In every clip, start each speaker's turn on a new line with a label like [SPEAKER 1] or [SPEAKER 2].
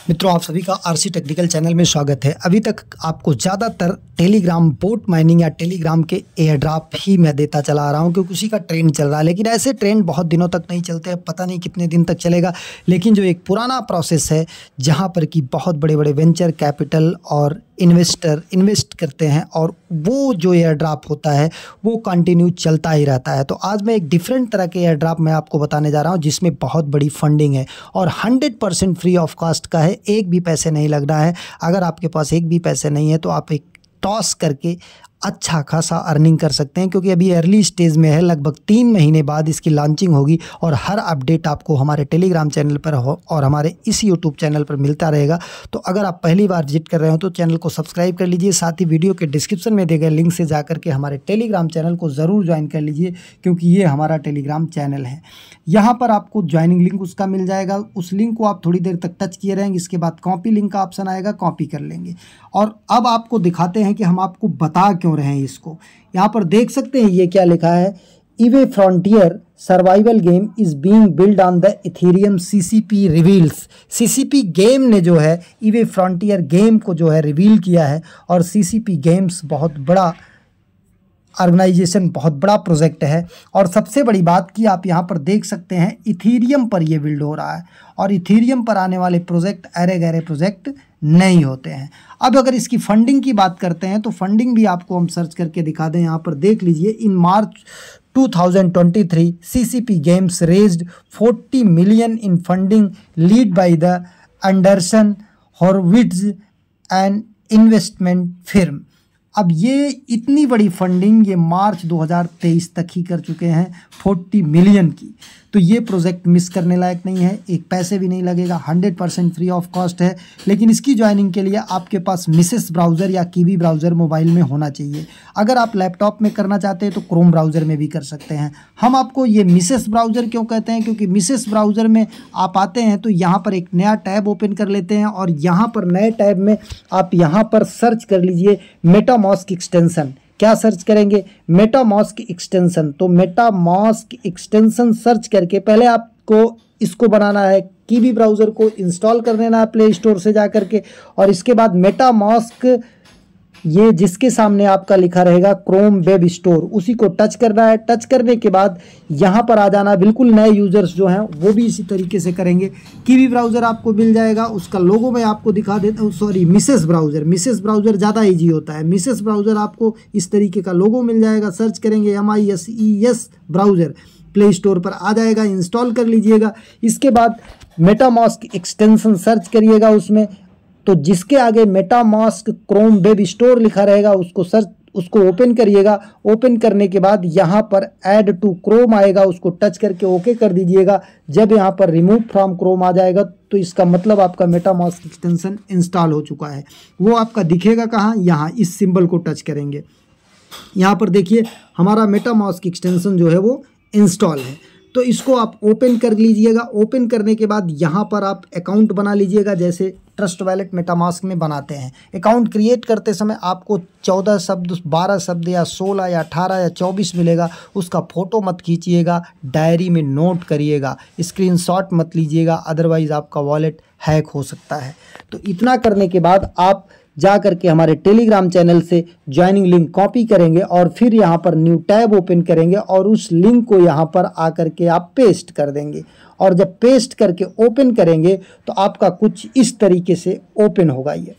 [SPEAKER 1] मित्रों, आप सभी का आरसी टेक्निकल चैनल में स्वागत है। अभी तक आपको ज़्यादातर टेलीग्राम बोट माइनिंग या टेलीग्राम के एयर ड्रॉप ही मैं देता चला आ रहा हूं क्योंकि उसी का ट्रेंड चल रहा है। लेकिन ऐसे ट्रेंड बहुत दिनों तक नहीं चलते हैं, पता नहीं कितने दिन तक चलेगा। लेकिन जो एक पुराना प्रोसेस है जहां पर कि बहुत बड़े बड़े वेंचर कैपिटल और इन्वेस्टर इन्वेस्ट करते हैं और वो जो एयर ड्रॉप होता है वो कंटिन्यू चलता ही रहता है। तो आज मैं एक डिफरेंट तरह के एयर ड्रॉप मैं आपको बताने जा रहा हूं जिसमें बहुत बड़ी फंडिंग है और 100% फ्री ऑफ कॉस्ट का है। एक भी पैसे नहीं लग रहा है। अगर आपके पास एक भी पैसे नहीं है तो आप एक टॉस करके अच्छा खासा अर्निंग कर सकते हैं क्योंकि अभी अर्ली स्टेज में है। लगभग 3 महीने बाद इसकी लॉन्चिंग होगी और हर अपडेट आपको हमारे टेलीग्राम चैनल पर हो और हमारे इस यूट्यूब चैनल पर मिलता रहेगा। तो अगर आप पहली बार विजिट कर रहे हो तो चैनल को सब्सक्राइब कर लीजिए। साथ ही वीडियो के डिस्क्रिप्शन में दिए गए लिंक से जाकर के हमारे टेलीग्राम चैनल को ज़रूर ज्वाइन कर लीजिए क्योंकि ये हमारा टेलीग्राम चैनल है। यहाँ पर आपको ज्वाइनिंग लिंक उसका मिल जाएगा। उस लिंक को आप थोड़ी देर तक टच किए रहेंगे, इसके बाद कॉपी लिंक का ऑप्शन आएगा, कॉपी कर लेंगे। और अब आपको दिखाते हैं कि हम आपको बता क्यों रहे हैं इसको। यहाँ पर देख सकते हैं ये क्या लिखा है, e-way frontier survival game is being build on the Ethereum CCP reveals. CCP game ने जो है ईवे फ्रंटियर गेम को जो है रिवील किया है और सीसीपी गेम्स बहुत बड़ा ऑर्गेनाइजेशन, बहुत बड़ा प्रोजेक्ट है। और सबसे बड़ी बात कि आप यहाँ पर देख सकते हैं इथेरियम पर ये बिल्ड हो रहा है और इथेरियम पर आने वाले प्रोजेक्ट अरे गहरे प्रोजेक्ट नहीं होते हैं। अब अगर इसकी फंडिंग की बात करते हैं तो फंडिंग भी आपको हम सर्च करके दिखा दें। यहाँ पर देख लीजिए, in March 2023 CCP games raised 40 million in funding lead by the Andreessen Horowitz and investment firm. अब ये इतनी बड़ी फंडिंग ये मार्च 2023 तक ही कर चुके हैं 40 मिलियन की। तो ये प्रोजेक्ट मिस करने लायक नहीं है, एक पैसे भी नहीं लगेगा, 100% फ्री ऑफ कॉस्ट है। लेकिन इसकी ज्वाइनिंग के लिए आपके पास मिसेस ब्राउज़र या कीवी ब्राउज़र मोबाइल में होना चाहिए। अगर आप लैपटॉप में करना चाहते हैं तो क्रोम ब्राउज़र में भी कर सकते हैं। हम आपको ये मिसेस ब्राउज़र क्यों कहते हैं, क्योंकि मिसेस ब्राउज़र में आप आते हैं तो यहाँ पर एक नया टैब ओपन कर लेते हैं और यहाँ पर नए टैब में आप यहाँ पर सर्च कर लीजिए मेटामास्क एक्सटेंशन। क्या सर्च करेंगे? MetaMask extension. तो मेटामास्क एक्सटेंशन सर्च करके पहले आपको इसको बनाना है, कीवी ब्राउज़र को इंस्टॉल कर लेना है प्ले स्टोर से जा करके और इसके बाद मेटामास्क ये जिसके सामने आपका लिखा रहेगा क्रोम वेब स्टोर, उसी को टच करना है। टच करने के बाद यहाँ पर आ जाना। बिल्कुल नए यूज़र्स जो हैं वो भी इसी तरीके से करेंगे। कीवी ब्राउज़र आपको मिल जाएगा, उसका लोगो मैं आपको दिखा देता हूँ। सॉरी, मिसेस ब्राउज़र ज़्यादा ईजी होता है। मिसेस ब्राउज़र आपको इस तरीके का लोगो मिल जाएगा। सर्च करेंगे MISES ब्राउज़र, प्ले स्टोर पर आ जाएगा, इंस्टॉल कर लीजिएगा। इसके बाद मेटामास्क एक्सटेंशन सर्च करिएगा उसमें, तो जिसके आगे मेटामास्क क्रोम वेब स्टोर लिखा रहेगा उसको ओपन करिएगा। ओपन करने के बाद यहाँ पर ऐड टू क्रोम आएगा, उसको टच करके ओके कर दीजिएगा। जब यहाँ पर रिमूव फ्रॉम क्रोम आ जाएगा तो इसका मतलब आपका मेटामास्क एक्सटेंशन इंस्टॉल हो चुका है। वो आपका दिखेगा कहाँ? यहाँ इस सिंबल को टच करेंगे। यहाँ पर देखिए हमारा मेटामास्क एक्सटेंशन जो है वो इंस्टॉल है। तो इसको आप ओपन कर लीजिएगा। ओपन करने के बाद यहाँ पर आप अकाउंट बना लीजिएगा, जैसे ट्रस्ट वैलेट मेटामास्क में बनाते हैं। अकाउंट क्रिएट करते समय आपको 14 शब्द, 12 शब्द या 16 या 18 या 24 मिलेगा। उसका फ़ोटो मत खींचिएगा, डायरी में नोट करिएगा, स्क्रीनशॉट मत लीजिएगा, अदरवाइज़ आपका वॉलेट हैक हो सकता है। तो इतना करने के बाद आप जा करके हमारे टेलीग्राम चैनल से ज्वाइनिंग लिंक कॉपी करेंगे और फिर यहाँ पर न्यू टैब ओपन करेंगे और उस लिंक को यहाँ पर आकर के आप पेस्ट कर देंगे। और जब पेस्ट करके ओपन करेंगे तो आपका कुछ इस तरीके से ओपन होगा। ये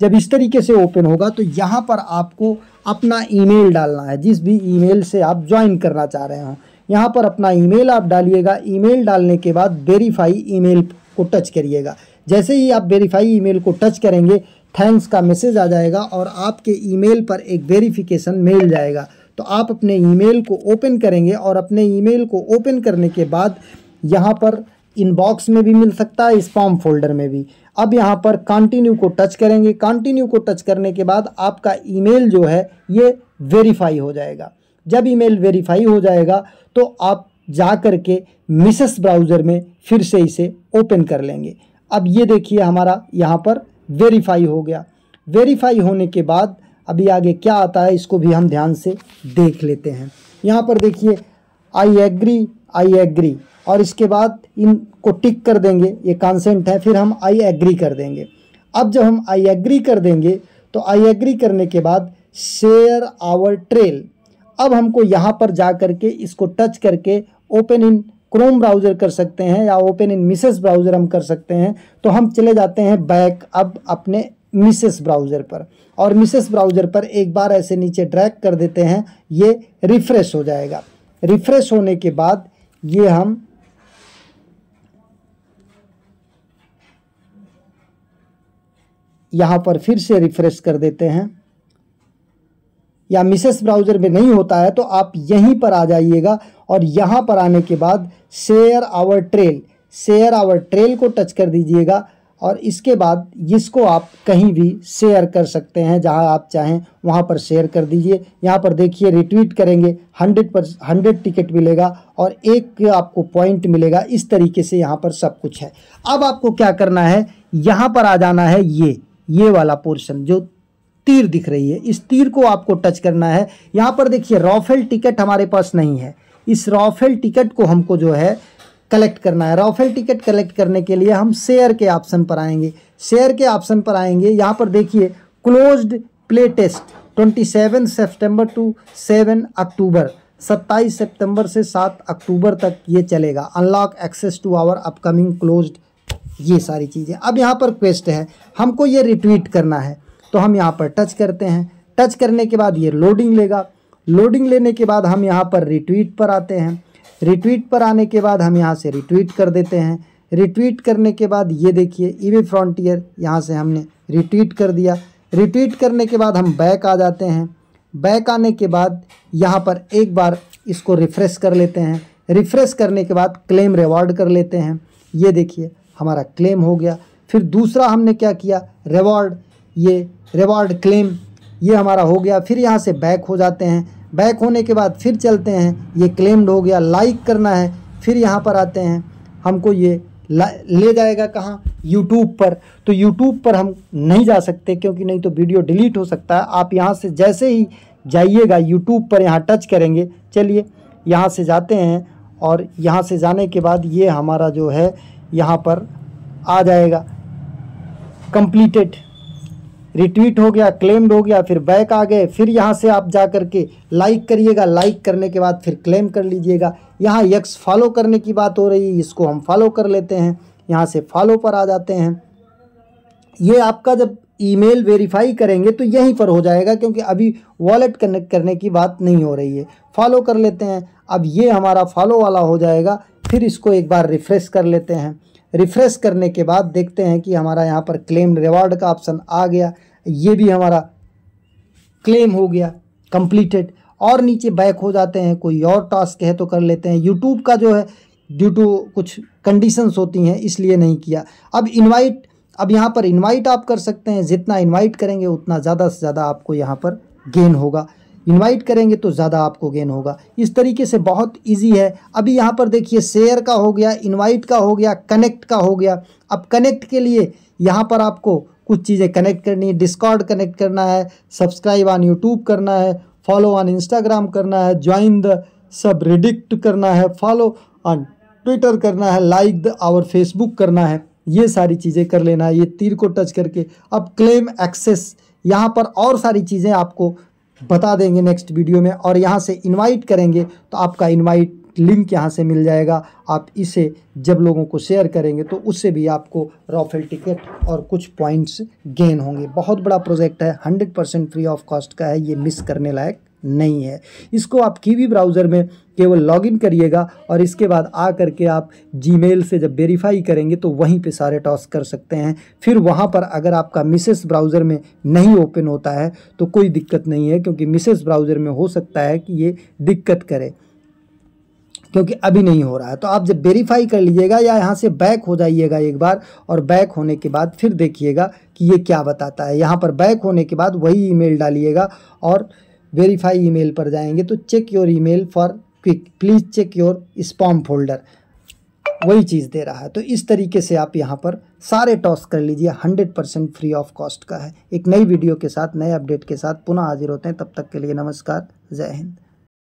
[SPEAKER 1] जब इस तरीके से ओपन होगा तो यहाँ पर आपको अपना ईमेल डालना है, जिस भी ईमेल से आप ज्वाइन करना चाह रहे हो। यहाँ पर अपना ईमेल आप डालिएगा। ईमेल डालने के बाद वेरीफाई ईमेल को टच करिएगा। जैसे ही आप वेरीफाई ईमेल को टच करेंगे थैंक्स का मैसेज आ जाएगा और आपके ईमेल पर एक वेरिफिकेशन मेल जाएगा। तो आप अपने ईमेल को ओपन करेंगे और अपने ईमेल को ओपन करने के बाद यहाँ पर इनबॉक्स में भी मिल सकता है, स्पैम फोल्डर में भी। अब यहाँ पर कंटिन्यू को टच करेंगे। कंटिन्यू को टच करने के बाद आपका ईमेल जो है ये वेरीफाई हो जाएगा। जब ईमेल वेरीफाई हो जाएगा तो आप जा कर के मिसेस ब्राउज़र में फिर से इसे ओपन कर लेंगे। अब ये देखिए हमारा यहाँ पर वेरीफाई हो गया। वेरीफाई होने के बाद अभी आगे क्या आता है इसको भी हम ध्यान से देख लेते हैं। यहाँ पर देखिए आई एग्री और इसके बाद इनको टिक कर देंगे, ये कंसेंट है, फिर हम आई एग्री कर देंगे। अब जब हम आई एग्री कर देंगे तो आई एग्री करने के बाद शेयर आवर ट्रेल, अब हमको यहाँ पर जा करके इसको टच करके ओपन इन क्रोम ब्राउज़र कर सकते हैं या ओपन इन मिसेस ब्राउज़र हम कर सकते हैं। तो हम चले जाते हैं बैक अब अपने मिसेस ब्राउज़र पर, और मिसेस ब्राउज़र पर एक बार ऐसे नीचे ड्रैग कर देते हैं, ये रिफ़्रेश हो जाएगा। रिफ़्रेश होने के बाद ये हम यहाँ पर फिर से रिफ़्रेश कर देते हैं, या मिसेस ब्राउज़र में नहीं होता है तो आप यहीं पर आ जाइएगा और यहाँ पर आने के बाद share our trail, share our trail को टच कर दीजिएगा और इसके बाद इसको आप कहीं भी शेयर कर सकते हैं, जहाँ आप चाहें वहाँ पर शेयर कर दीजिए। यहाँ पर देखिए रिट्वीट करेंगे 100 टिकट मिलेगा और एक आपको पॉइंट मिलेगा। इस तरीके से यहाँ पर सब कुछ है। अब आपको क्या करना है, यहाँ पर आ जाना है, ये वाला पोर्शन जो तीर दिख रही है, इस तीर को आपको टच करना है। यहाँ पर देखिए रॉफेल टिकट हमारे पास नहीं है, इस रॉफेल टिकट को हमको जो है कलेक्ट करना है। रॉफेल टिकट कलेक्ट करने के लिए हम शेयर के ऑप्शन पर आएंगे, शेयर के ऑप्शन पर आएंगे। यहाँ पर देखिए closed play test 27 September to 7 October, 27 सितंबर से 7 अक्टूबर तक ये चलेगा। Unlock access to our upcoming closed, ये सारी चीज़ें। अब यहाँ पर क्वेस्ट है, हमको ये रिट्वीट करना है तो हम यहाँ पर टच करते हैं। टच करने के बाद ये लोडिंग लेगा, लोडिंग लेने के बाद हम यहाँ पर रिट्वीट पर आते हैं। रिट्वीट पर आने के बाद हम यहाँ से रिट्वीट कर देते हैं। रिट्वीट करने के बाद ये देखिए ईवे फ्रंटियर, यहाँ से हमने रिट्वीट कर दिया। रिट्वीट करने के बाद हम बैक आ जाते हैं। बैक आने के बाद यहाँ पर एक बार इसको रिफ़्रेश कर लेते हैं। रिफ़्रेश करने के बाद क्लेम रिवॉर्ड कर लेते हैं। ये देखिए हमारा क्लेम हो गया। फिर दूसरा हमने क्या किया, रिवॉर्ड, ये रिवॉर्ड क्लेम, ये हमारा हो गया। फिर यहाँ से बैक हो जाते हैं। बैक होने के बाद फिर चलते हैं, ये क्लेम्ड हो गया। लाइक करना है, फिर यहाँ पर आते हैं, हमको ये ले जाएगा कहाँ, यूट्यूब पर। तो यूट्यूब पर हम नहीं जा सकते क्योंकि नहीं तो वीडियो डिलीट हो सकता है। आप यहाँ से जैसे ही जाइएगा यूट्यूब पर, यहाँ टच करेंगे, चलिए यहाँ से जाते हैं और यहाँ से जाने के बाद ये हमारा जो है यहाँ पर आ जाएगा कंप्लीटेड, रिट्वीट हो गया, क्लेम्ड हो गया। फिर बैक आ गए, फिर यहाँ से आप जा कर के लाइक करिएगा। लाइक करने के बाद फिर क्लेम कर लीजिएगा। यहाँ यक्स फॉलो करने की बात हो रही है, इसको हम फॉलो कर लेते हैं। यहाँ से फॉलो पर आ जाते हैं। ये आपका जब ईमेल वेरीफाई करेंगे तो यहीं पर हो जाएगा क्योंकि अभी वॉलेट कनेक्ट करने की बात नहीं हो रही है। फॉलो कर लेते हैं। अब ये हमारा फॉलो वाला हो जाएगा। फिर इसको एक बार रिफ़्रेश कर लेते हैं। रिफ़्रेश करने के बाद देखते हैं कि हमारा यहाँ पर क्लेम रिवॉर्ड का ऑप्शन आ गया। ये भी हमारा क्लेम हो गया, कंप्लीटेड। और नीचे बैक हो जाते हैं, कोई और टास्क है तो कर लेते हैं। यूट्यूब का जो है ड्यू टू कुछ कंडीशंस होती हैं इसलिए नहीं किया। अब इनवाइट, अब यहाँ पर इनवाइट आप कर सकते हैं। जितना इनवाइट करेंगे उतना ज़्यादा से ज़्यादा आपको यहाँ पर गेन होगा। इनवाइट करेंगे तो ज़्यादा आपको गेन होगा। इस तरीके से बहुत इजी है। अभी यहाँ पर देखिए शेयर का हो गया, इनवाइट का हो गया, कनेक्ट का हो गया। अब कनेक्ट के लिए यहाँ पर आपको कुछ चीज़ें कनेक्ट करनी है। डिस्कॉर्ड कनेक्ट करना है, सब्सक्राइब ऑन यूट्यूब करना है, फॉलो ऑन इंस्टाग्राम करना है, ज्वाइन द सब रेडिक्ट करना है, फॉलो ऑन ट्विटर करना है, लाइक द आवर फेसबुक करना है। ये सारी चीज़ें कर लेना है, ये तीर को टच करके। अब क्लेम एक्सेस, यहाँ पर और सारी चीज़ें आपको बता देंगे नेक्स्ट वीडियो में। और यहाँ से इनवाइट करेंगे तो आपका इनवाइट लिंक यहाँ से मिल जाएगा। आप इसे जब लोगों को शेयर करेंगे तो उससे भी आपको रॉफेल टिकट और कुछ पॉइंट्स गेन होंगे। बहुत बड़ा प्रोजेक्ट है, 100% फ्री ऑफ कॉस्ट का है, ये मिस करने लायक नहीं है। इसको आप कीवी ब्राउज़र में केवल लॉगिन करिएगा और इसके बाद आ करके आप जीमेल से जब वेरीफाई करेंगे तो वहीं पे सारे टास्क कर सकते हैं। फिर वहाँ पर अगर आपका मिसेस ब्राउज़र में नहीं ओपन होता है तो कोई दिक्कत नहीं है, क्योंकि मिसेस ब्राउज़र में हो सकता है कि ये दिक्कत करे क्योंकि अभी नहीं हो रहा है। तो आप जब वेरीफाई कर लीजिएगा या यहाँ से बैक हो जाइएगा एक बार, और बैक होने के बाद फिर देखिएगा कि ये क्या बताता है। यहाँ पर बैक होने के बाद वही ईमेल डालिएगा और वेरीफाई ईमेल पर जाएंगे तो check your email for quick, please check your spam folder, वही चीज़ दे रहा है। तो इस तरीके से आप यहाँ पर सारे टास्क कर लीजिए। 100% फ्री ऑफ कॉस्ट का है। एक नई वीडियो के साथ, नए अपडेट के साथ पुनः हाजिर होते हैं। तब तक के लिए नमस्कार, जय हिंद।